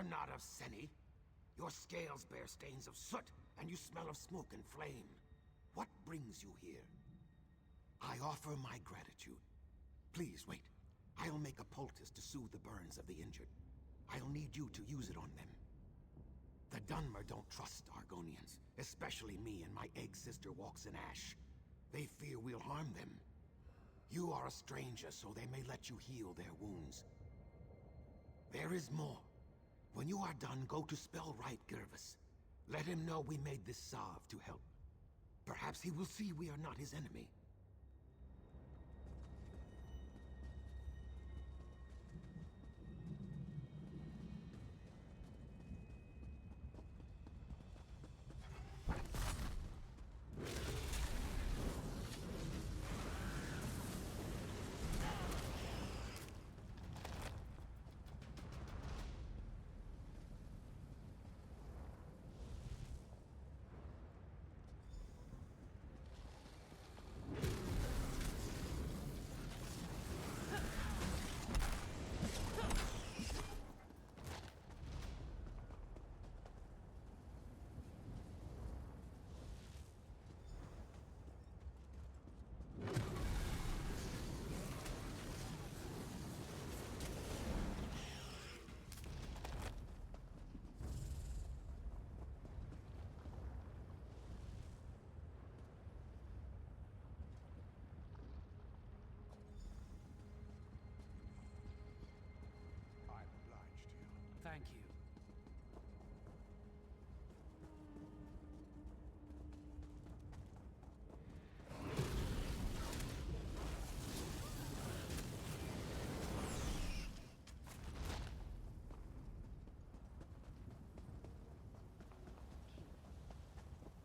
are not of Senie. Your scales bear stains of soot, and you smell of smoke and flame. What brings you here? I offer my gratitude. Please, wait. I'll make a poultice to soothe the burns of the injured. I'll need you to use it on them. The Dunmer don't trust Argonians, especially me and my egg sister walks in ash. They fear we'll harm them. You are a stranger, so they may let you heal their wounds. There is more. When you are done, go to Spellwright Girvas. Let him know we made this salve to help. Perhaps he will see we are not his enemy. Thank you.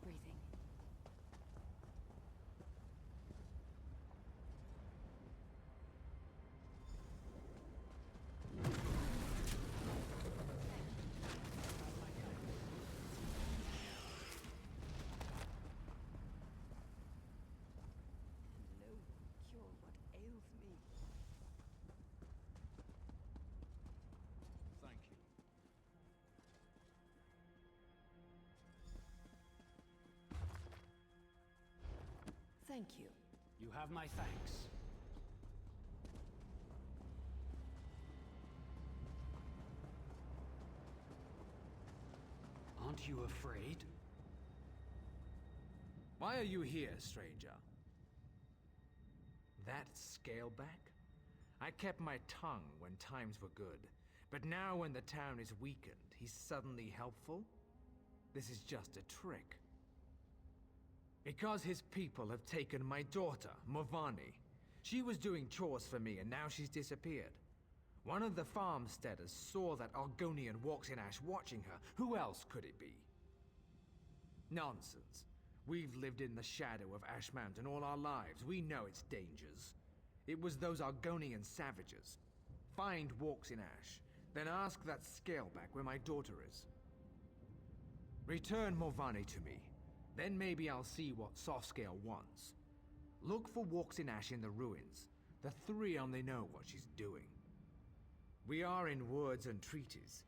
Breathing. What ails me? Thank you. Thank you. You have my thanks. Aren't you afraid? Why are you here, stranger? That scaleback? I kept my tongue when times were good, but now when the town is weakened, he's suddenly helpful? This is just a trick. Because his people have taken my daughter, Morvani. She was doing chores for me and now she's disappeared. One of the farmsteaders saw that Argonian walks in ash watching her. Who else could it be? Nonsense. We've lived in the shadow of Ash Mountain all our lives. We know its dangers. It was those Argonian savages. Find Walks in Ash, then ask that scaleback where my daughter is. Return Morvani to me. Then maybe I'll see what Softscale wants. Look for Walks in Ash in the ruins. The three only know what she's doing. We are in words and treaties.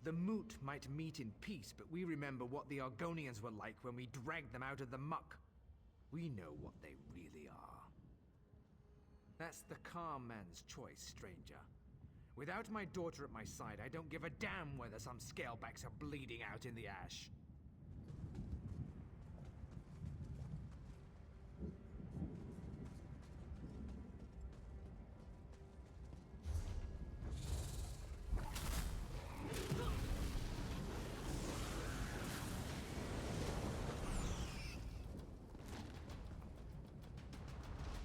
The Moot might meet in peace, but we remember what the Argonians were like when we dragged them out of the muck. We know what they really are. That's the calm man's choice, stranger. Without my daughter at my side, I don't give a damn whether some scalebacks are bleeding out in the ash.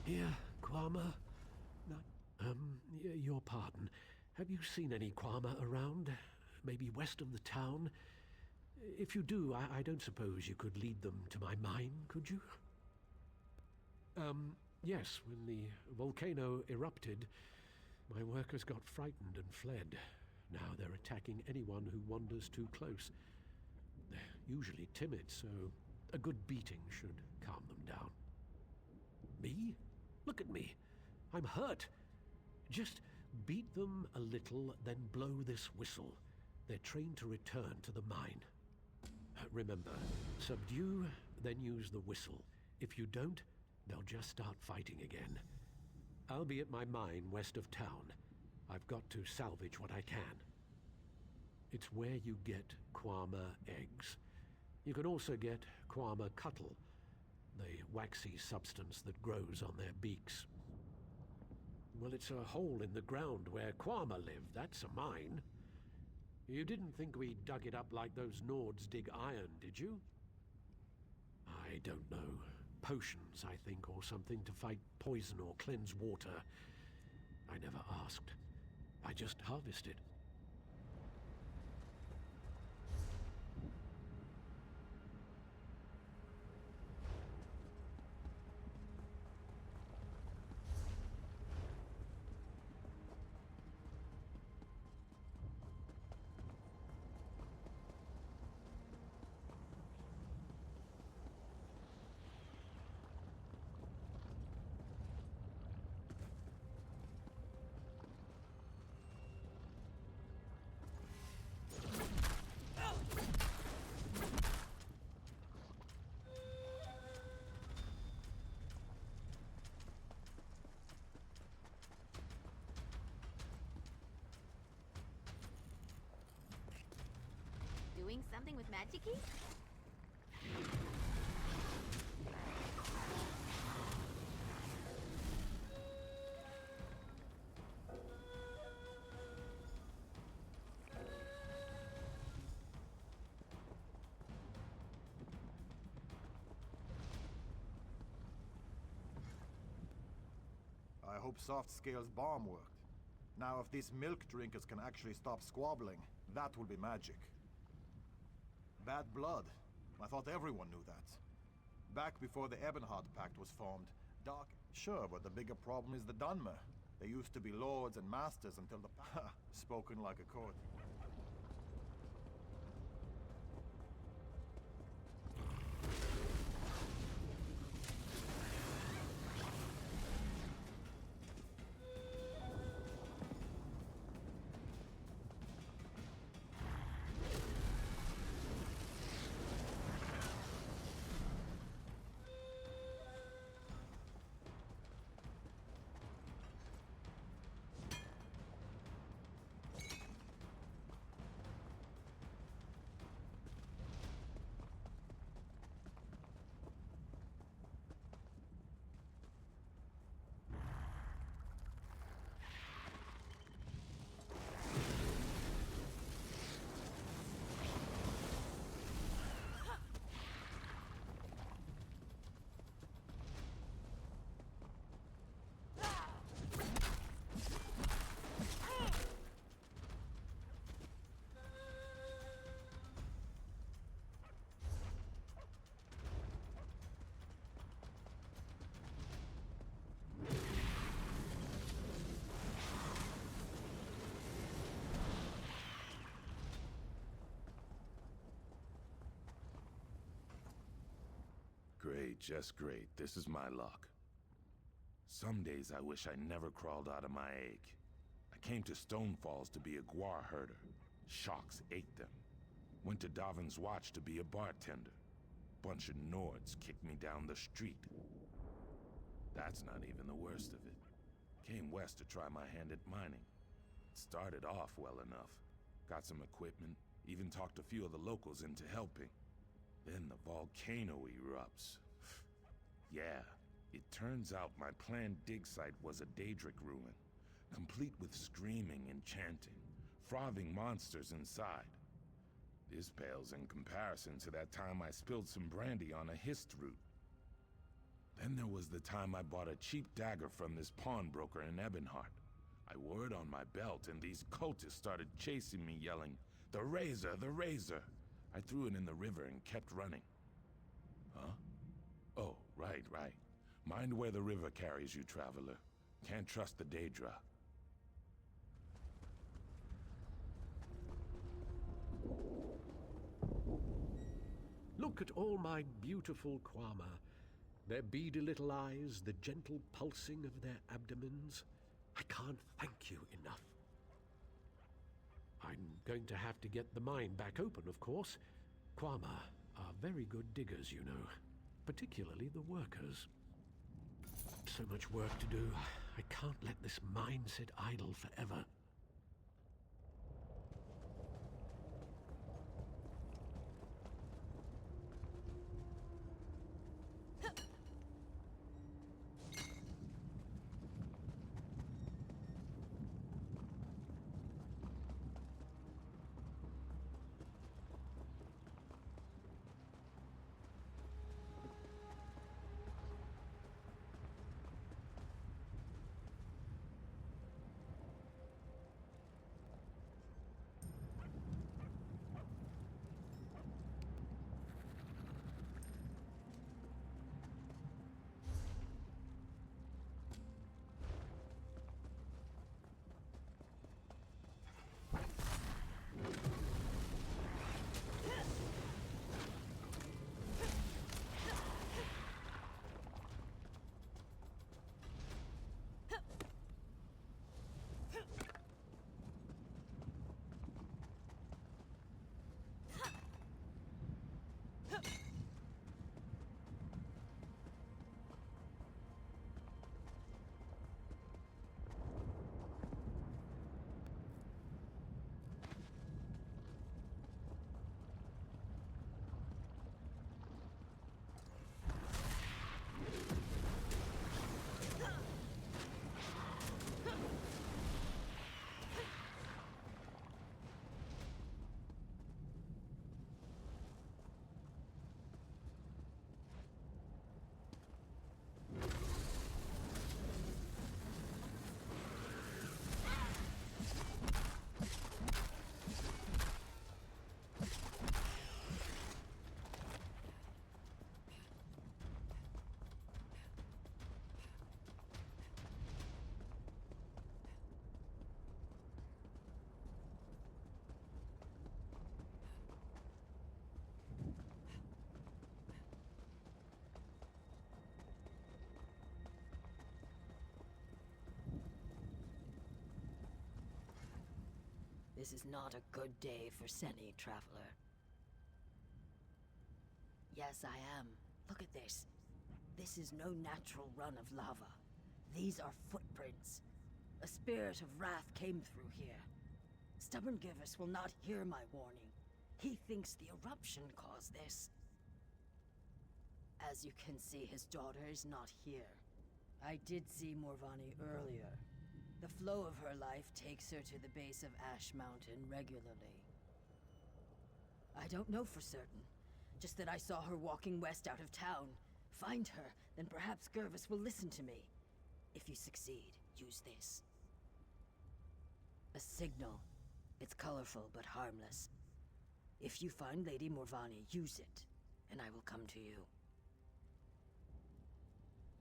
Here, Kwama. Your pardon. Have you seen any Kwama around? Maybe west of the town? If you do, I don't suppose you could lead them to my mine, could you? Yes, when the volcano erupted, my workers got frightened and fled. Now they're attacking anyone who wanders too close. They're usually timid, so a good beating should calm them down. Me? Look at me. I'm hurt. Just beat them a little, then blow this whistle. They're trained to return to the mine. Remember, subdue, then use the whistle. If you don't, they'll just start fighting again. I'll be at my mine west of town. I've got to salvage what I can. It's where you get Kwama eggs. You can also get Kwama cuttle, the waxy substance that grows on their beaks. Well, it's a hole in the ground where Kwama live. That's a mine. You didn't think we dug it up like those Nords dig iron, did you? I don't know. Potions, I think, or something to fight poison or cleanse water. I never asked. I just harvested. Doing something with magic-y? I hope Softscale's bomb worked. Now, if these milk drinkers can actually stop squabbling, that will be magic. Bad blood. I thought everyone knew that. Back before the Ebonheart Pact was formed, Dark... Sure, but the bigger problem is the Dunmer. They used to be lords and masters until the... Spoken like a court. Great, just great. This is my luck. Some days I wish I never crawled out of my egg. I came to Stonefalls to be a guar herder. Sharks ate them. Went to Darvin's Watch to be a bartender. Bunch of Nords kicked me down the street. That's not even the worst of it. Came west to try my hand at mining. Started off well enough. Got some equipment, even talked a few of the locals into helping. Then the volcano erupts. Yeah, it turns out my planned dig site was a Daedric ruin, complete with screaming and chanting, frothing monsters inside. This pales in comparison to that time I spilled some brandy on a hist root. Then there was the time I bought a cheap dagger from this pawnbroker in Ebonheart. I wore it on my belt and these cultists started chasing me yelling, "The razor, the razor!" I threw it in the river and kept running. Huh? Oh, right. Mind where the river carries you, traveler. Can't trust the Daedra. Look at all my beautiful Kwama. Their beady little eyes, the gentle pulsing of their abdomens. I can't thank you enough. I'm going to have to get the mine back open, of course. Kwama are very good diggers, you know. Particularly the workers. So much work to do. I can't let this mine sit idle forever. This is not a good day for Senie, traveler. Yes, I am. Look at this. This is no natural run of lava. These are footprints. A spirit of wrath came through here. Stubborn Girvas will not hear my warning. He thinks the eruption caused this. As you can see, his daughter is not here. I did see Morvani earlier. The flow of her life takes her to the base of Ash Mountain regularly. I don't know for certain, just that I saw her walking west out of town. Find her, then perhaps Girvas will listen to me. If you succeed, use this. A signal. It's colorful but harmless. If you find Lady Morvani, use it, and I will come to you.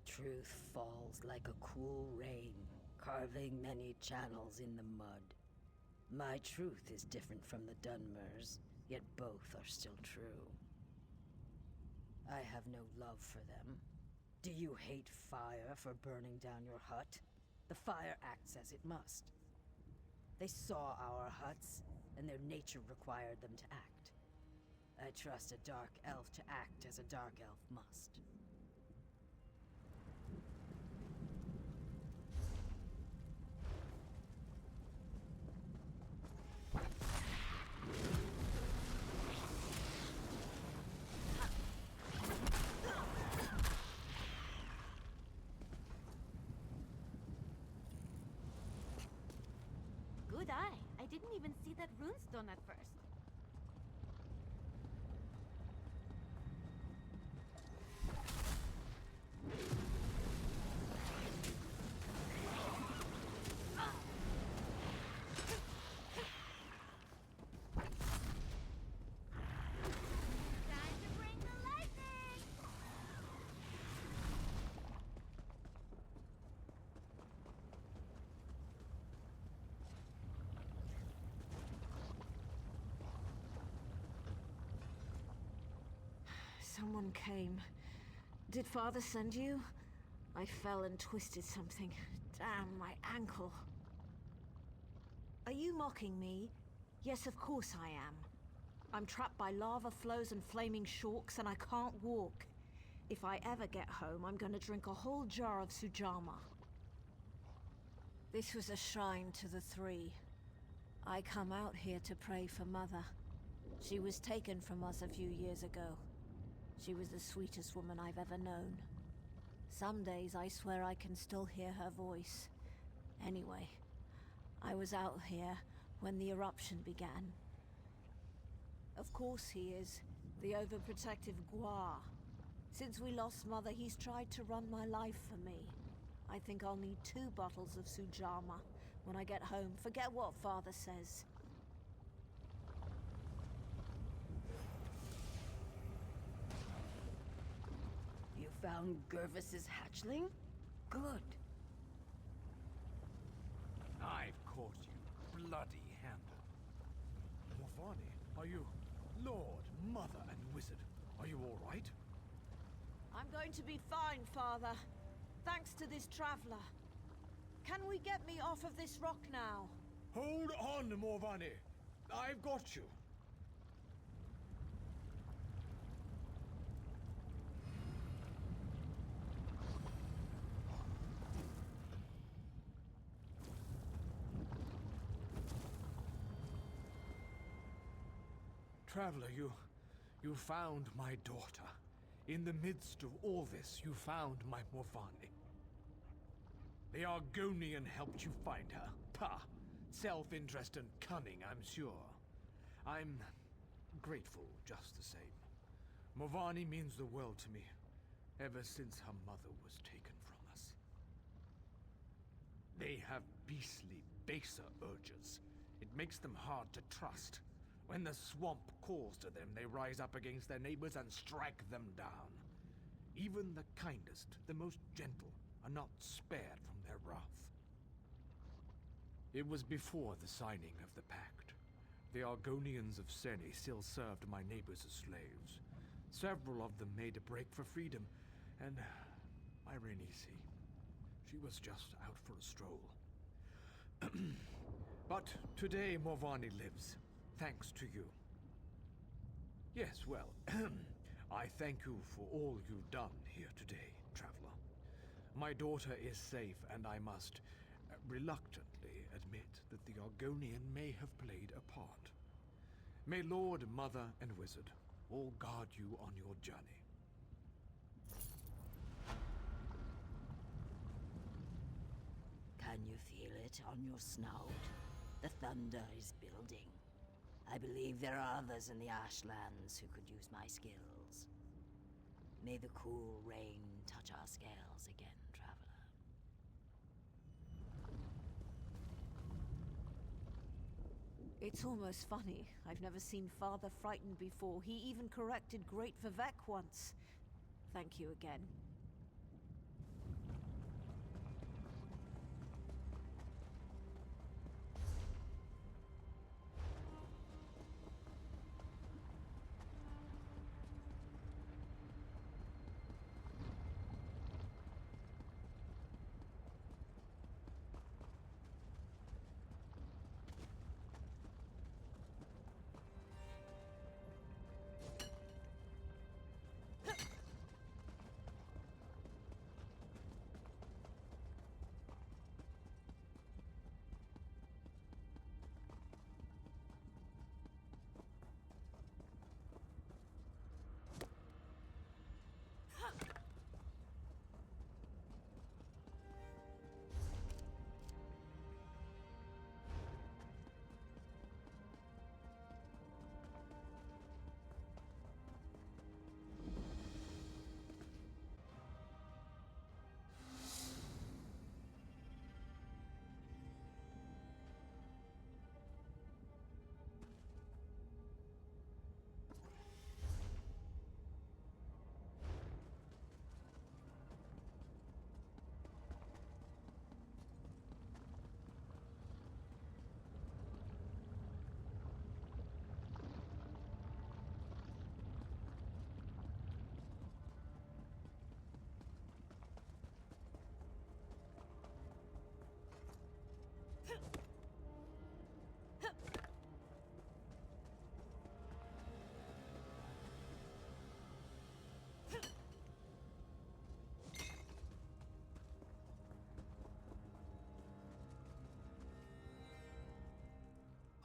Truth falls like a cool rain, carving many channels in the mud. My truth is different from the Dunmers, yet both are still true. I have no love for them. Do you hate fire for burning down your hut? The fire acts as it must. They saw our huts, and their nature required them to act. I trust a dark elf to act as a dark elf must. Good eye. I didn't even see that runestone at first. Time to bring the lightning! Someone came. Did Father send you? I fell and twisted something. Damn, my ankle. Are you mocking me? Yes, of course I am. I'm trapped by lava flows and flaming shalks, and I can't walk. If I ever get home, I'm gonna drink a whole jar of Sujama. This was a shrine to the three. I come out here to pray for Mother. She was taken from us a few years ago. She was the sweetest woman I've ever known. Some days I swear I can still hear her voice. Anyway, I was out here when the eruption began. Of course he is, the overprotective Gwar. Since we lost Mother, he's tried to run my life for me. I think I'll need 2 bottles of Sujama when I get home. Forget what Father says. You found Girvas's hatchling? Good. I've caught you, bloody-handed. Morvani, are you Lord, Mother, and Wizard? Are you all right? I'm going to be fine, Father. Thanks to this traveler. Can we get me off of this rock now? Hold on, Morvani. I've got you. Traveler, you found my daughter. In the midst of all this, you found my Morvani. The Argonian helped you find her. Pah! Self-interest and cunning, I'm sure. I'm grateful just the same. Morvani means the world to me, ever since her mother was taken from us. They have beastly, baser urges. It makes them hard to trust. When the swamp calls to them, they rise up against their neighbors and strike them down. Even the kindest, the most gentle, are not spared from their wrath. It was before the signing of the pact. The Argonians of Senie still served my neighbors as slaves. Several of them made a break for freedom, and my Renisi, she was just out for a stroll. But today Morvani lives, thanks to you. Yes, well, I thank you for all you've done here today, traveler. My daughter is safe, and I must reluctantly admit that the Argonian may have played a part. May Lord, Mother, and Wizard all guard you on your journey. Can you feel it on your snout? The thunder is building. I believe there are others in the Ashlands who could use my skills. May the cool rain touch our scales again, traveler. It's almost funny. I've never seen Father frightened before. He even corrected Great Vivek once. Thank you again.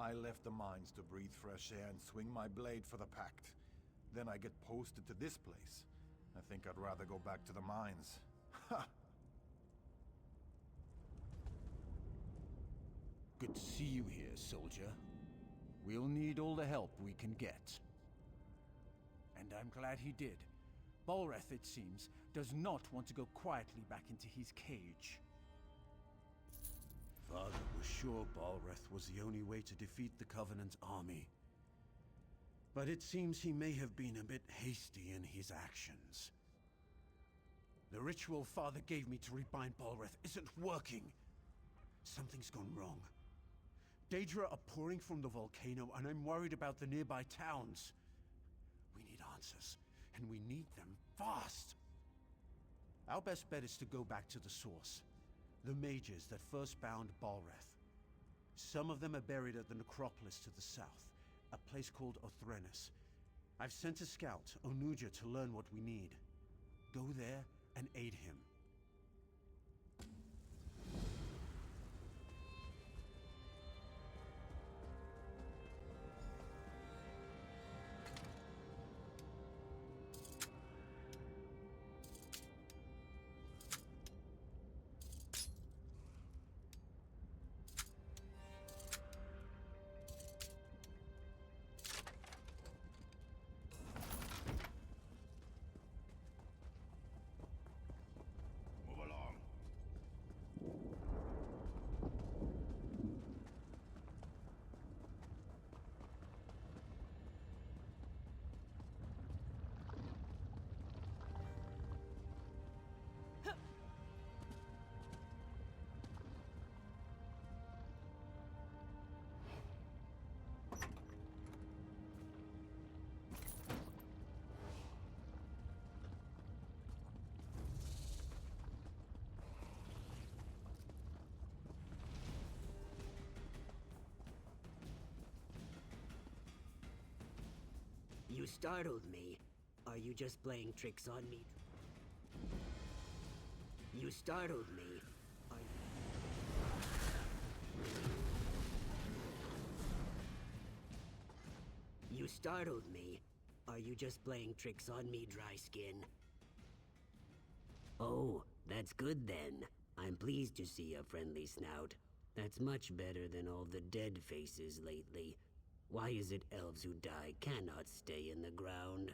I left the mines to breathe fresh air and swing my blade for the Pact. Then I get posted to this place. I think I'd rather go back to the mines. Ha! Good to see you here, soldier. We'll need all the help we can get. And I'm glad he did. Balreth, it seems, does not want to go quietly back into his cage. Father was sure Balreth was the only way to defeat the Covenant army. But it seems he may have been a bit hasty in his actions. The ritual Father gave me to rebind Balreth isn't working. Something's gone wrong. Daedra are pouring from the volcano, and I'm worried about the nearby towns. We need answers, and we need them fast. Our best bet is to go back to the source. The mages that first bound Balreth. Some of them are buried at the necropolis to the south, a place called Othrenis. I've sent a scout, Onuja, to learn what we need. Go there and aid him. You startled me. Are you just playing tricks on me? You startled me. Are you startled me. Are you just playing tricks on me, dry skin? Oh, that's good then. I'm pleased to see a friendly snout. That's much better than all the dead faces lately. Why is it elves who die cannot stay in the ground?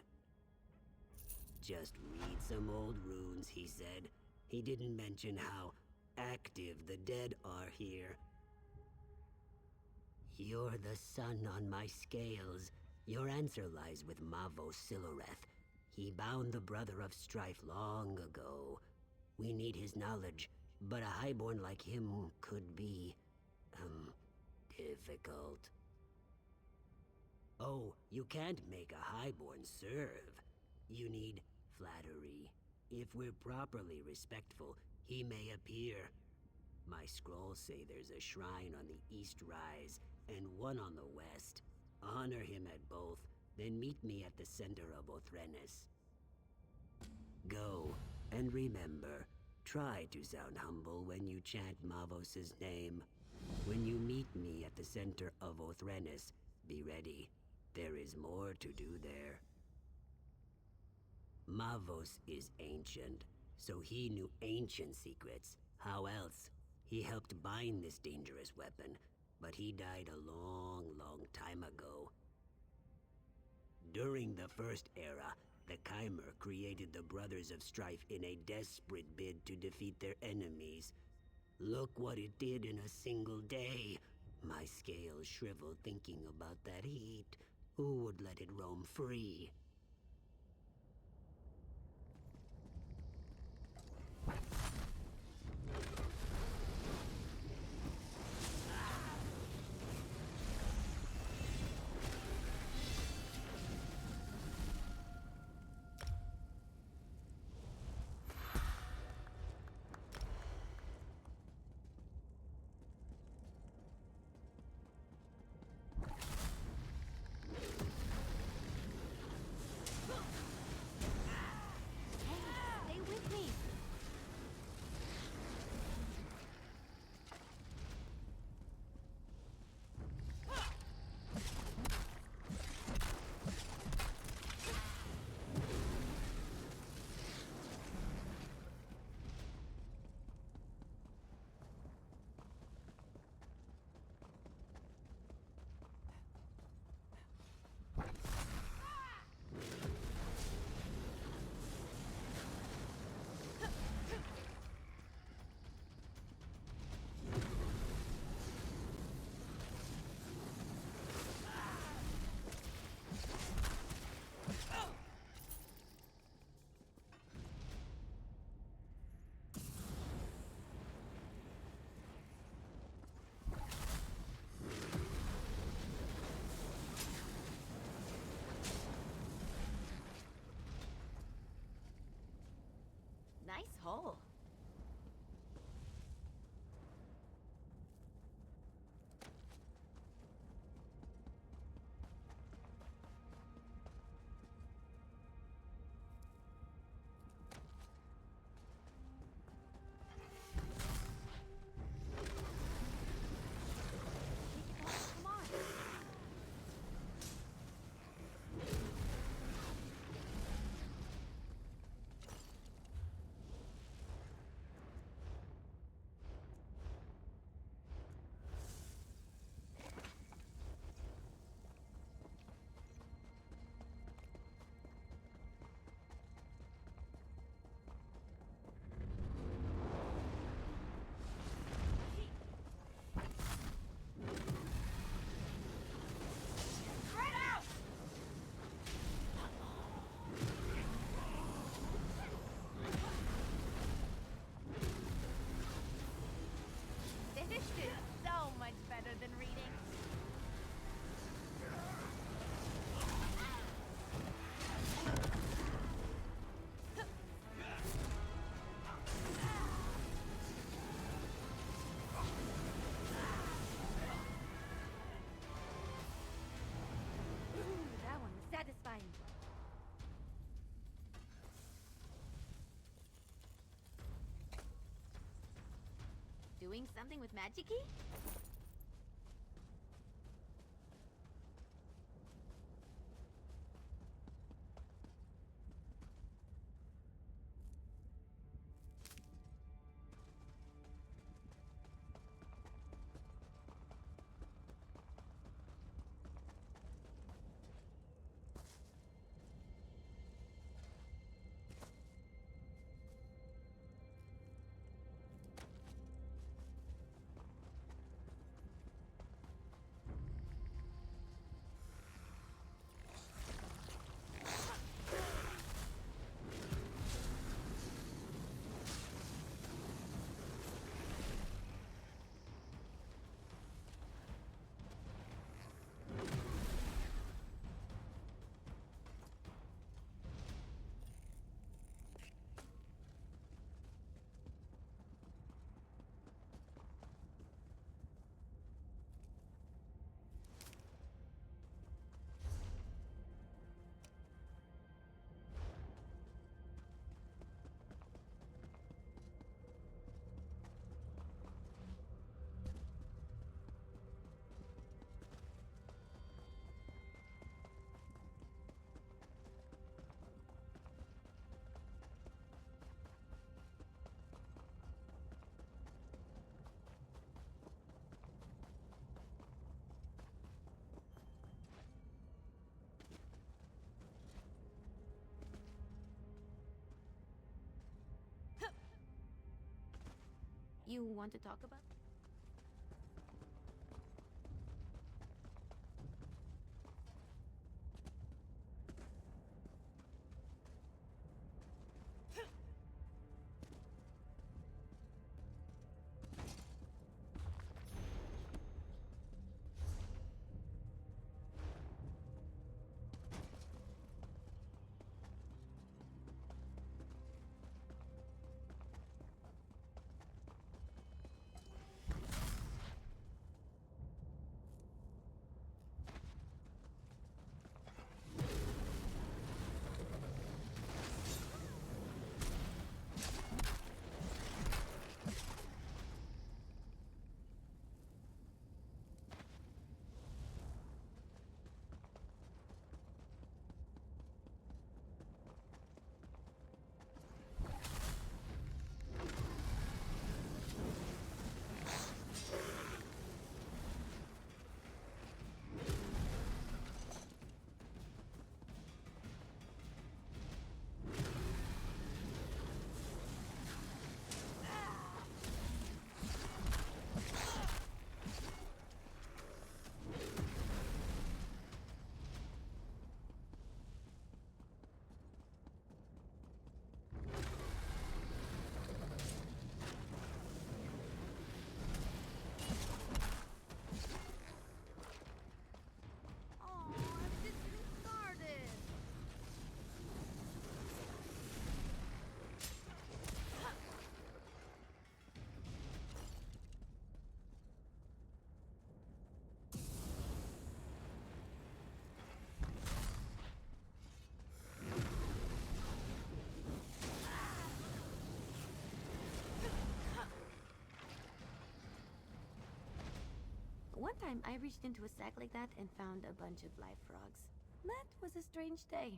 Just read some old runes, he said. He didn't mention how active the dead are here. You're the sun on my scales. Your answer lies with Mavos Siloreth. He bound the Brother of Strife long ago. We need his knowledge, but a highborn like him could be, difficult. Oh, you can't make a highborn serve. You need flattery. If we're properly respectful, he may appear. My scrolls say there's a shrine on the East Rise and one on the West. Honor him at both, then meet me at the center of Othrenis. Go, and remember, try to sound humble when you chant Mavos' name. When you meet me at the center of Othrenis, be ready. There is more to do there. Mavos is ancient, so he knew ancient secrets. How else? He helped bind this dangerous weapon, but he died a long, long time ago. During the First Era, the Chimer created the Brothers of Strife in a desperate bid to defeat their enemies. Look what it did in a single day. My scales shrivel thinking about that heat. Who would let it roam free? doing something with magic-y? You want to talk about? One time, I reached into a sack like that and found a bunch of live frogs. That was a strange day.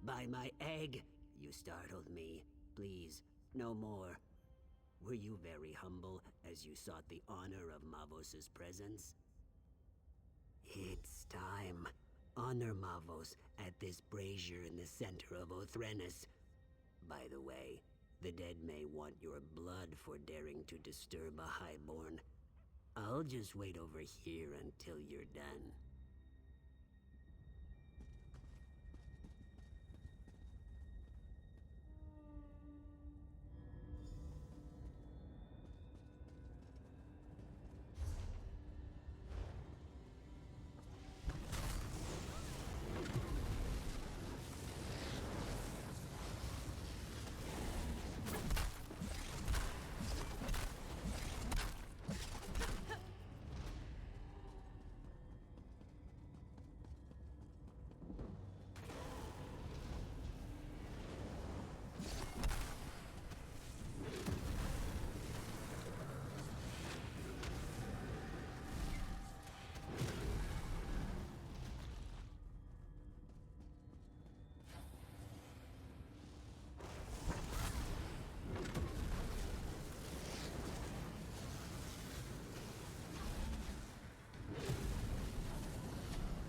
By my egg, you startled me. Please, no more. Were you very humble as you sought the honor of Mavos' presence? It's time. Honor Mavos at this brazier in the center of Othrenis. By the way, the dead may want your blood for daring to disturb a highborn. I'll just wait over here until you're done.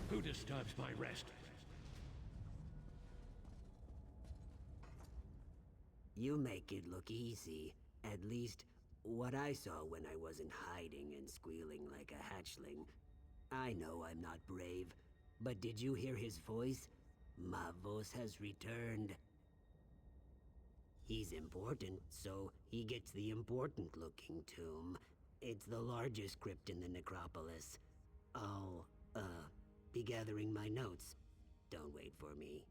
Who disturbs my rest? You make it look easy. At least, what I saw when I wasn't hiding and squealing like a hatchling. I know I'm not brave, but did you hear his voice? Mavos has returned. He's important, so he gets the important-looking tomb. It's the largest crypt in the necropolis. I'll, be gathering my notes. Don't wait for me.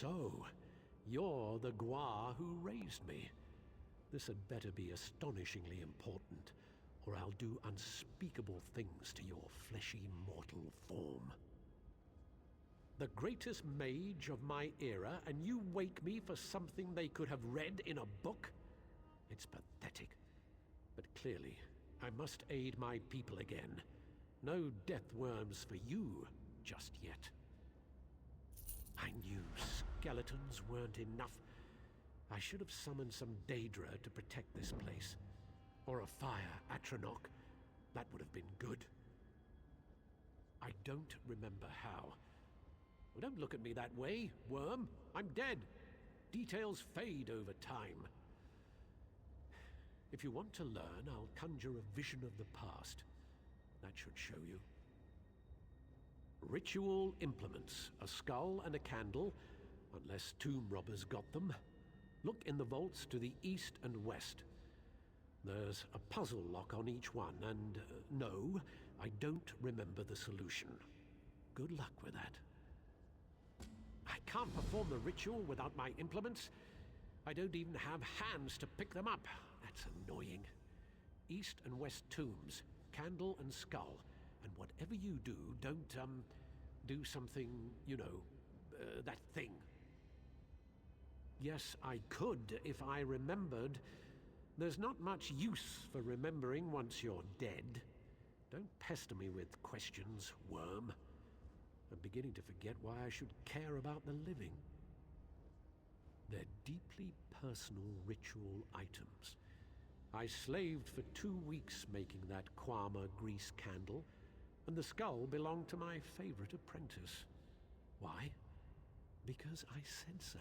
So, you're the Gwar who raised me. This had better be astonishingly important, or I'll do unspeakable things to your fleshy mortal form. The greatest mage of my era, and you wake me for something they could have read in a book? It's pathetic. But clearly, I must aid my people again. No death worms for you just yet. I knew skeletons weren't enough. I should have summoned some Daedra to protect this place. Or a fire Atronach. That would have been good. I don't remember how. Well, don't look at me that way, worm. I'm dead. Details fade over time. If you want to learn, I'll conjure a vision of the past. That should show you. Ritual implements, a skull and a candle, unless tomb robbers got them. Look in the vaults to the east and west. There's a puzzle lock on each one, and no, I don't remember the solution. Good luck with that. I can't perform the ritual without my implements. I don't even have hands to pick them up. That's annoying. East and west tombs, candle and skull. And whatever you do, don't, do something, you know, that thing. Yes, I could if I remembered. There's not much use for remembering once you're dead. Don't pester me with questions, worm. I'm beginning to forget why I should care about the living. They're deeply personal ritual items. I slaved for 2 weeks making that Kwama grease candle, and the skull belonged to my favorite apprentice. Why? Because I said so.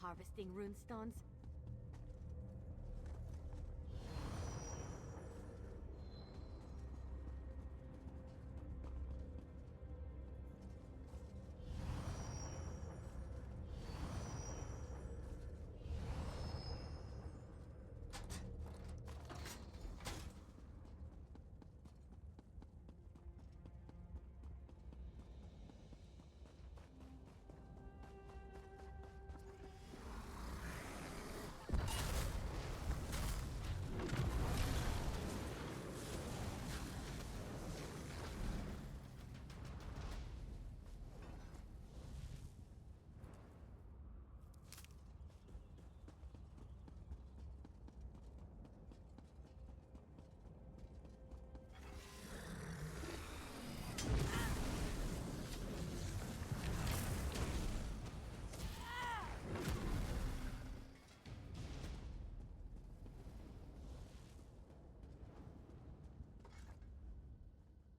harvesting runestones.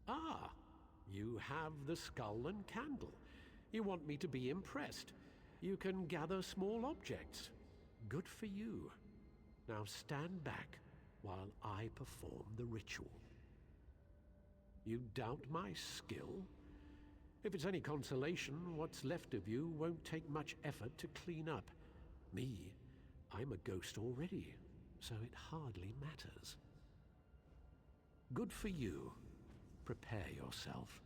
Ah, you have the skull and candle. You want me to be impressed. You can gather small objects. Good for you. Now stand back while I perform the ritual. You doubt my skill? If it's any consolation, what's left of you won't take much effort to clean up. Me, I'm a ghost already, so it hardly matters. Good for you. Prepare yourself.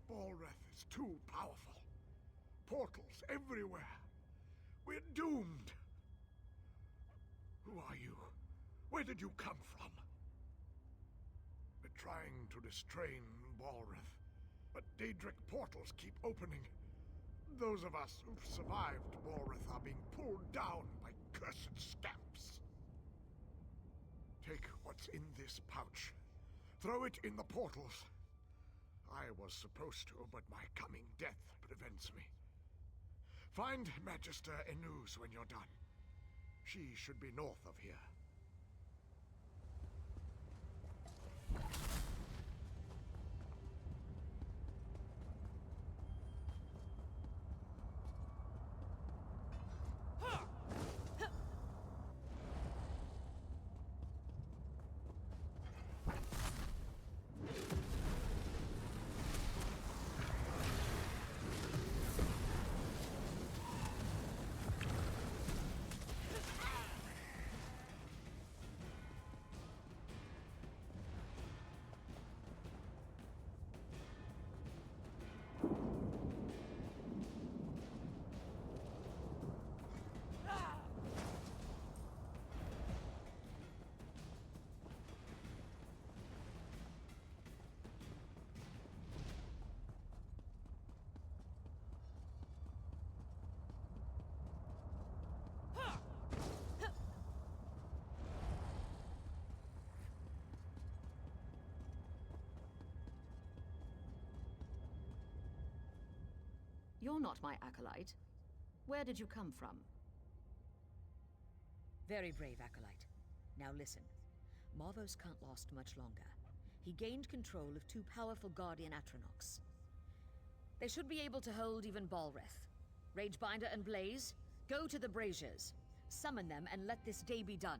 Balreth is too powerful. Portals everywhere. We're doomed. Who are you? Where did you come from? We're trying to distrain Balreth, but Daedric portals keep opening. Those of us who've survived Balreth are being pulled down by cursed scamps. Take what's in this pouch. Throw it in the portals. I was supposed to, but my coming death prevents me. Find Magister Enuse when you're done. She should be north of here. You're not my acolyte. Where did you come from? Very brave, Acolyte. Now listen. Mavos can't last much longer. He gained control of two powerful Guardian Atronachs. They should be able to hold even Balreth. Ragebinder and Blaze, go to the braziers. Summon them and let this day be done.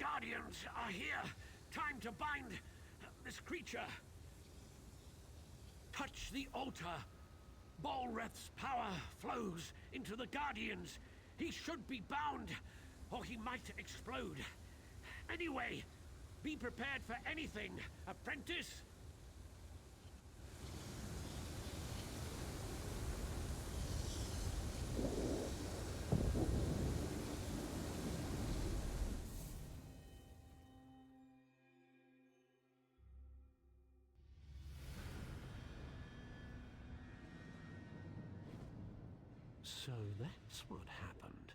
Guardians are here. Time to bind this creature. Touch the altar. Balreth's power flows into the Guardians. He should be bound, or he might explode. Anyway, be prepared for anything, apprentice. So that's what happened.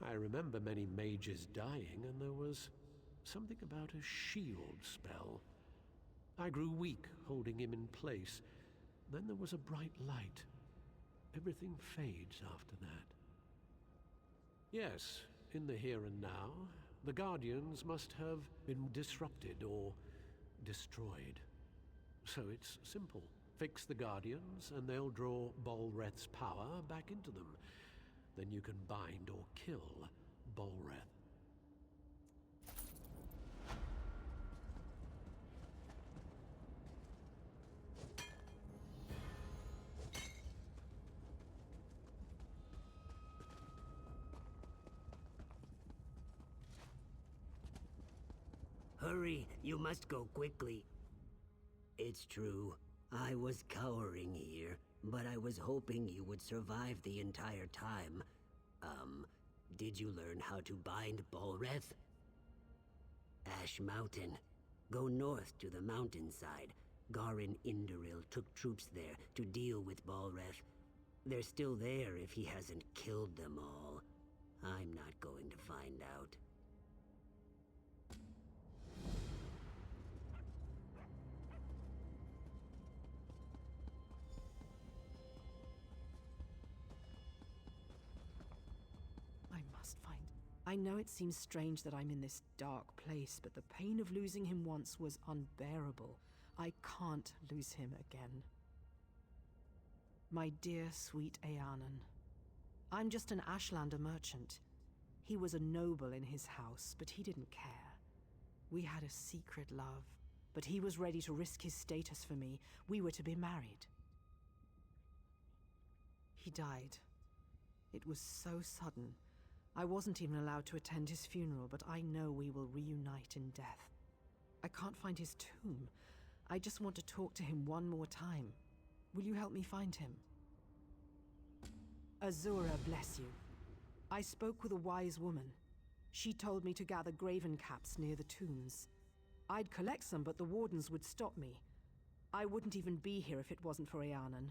I remember many mages dying, and there was something about a shield spell. I grew weak holding him in place. Then there was a bright light. Everything fades after that. Yes, in the here and now, the Guardians must have been disrupted or destroyed. So it's simple. Fix the Guardians, and they'll draw Balreth's power back into them. Then you can bind or kill Balreth. Hurry, you must go quickly. It's true. I was cowering here, but I was hoping you would survive the entire time. Did you learn how to bind Balreth? Ash Mountain. Go north to the mountainside. Garyn Indoril took troops there to deal with Balreth. They're still there if he hasn't killed them all. I'm not going to find out. I know it seems strange that I'm in this dark place, but the pain of losing him once was unbearable. I can't lose him again. My dear, sweet Eanan. I'm just an Ashlander merchant. He was a noble in his house, but he didn't care. We had a secret love, but he was ready to risk his status for me. We were to be married. He died. It was so sudden. I wasn't even allowed to attend his funeral, but I know we will reunite in death. I can't find his tomb. I just want to talk to him one more time. Will you help me find him? Azura bless you. I spoke with a wise woman. She told me to gather graven caps near the tombs. I'd collect some, but the wardens would stop me. I wouldn't even be here if it wasn't for Eanan.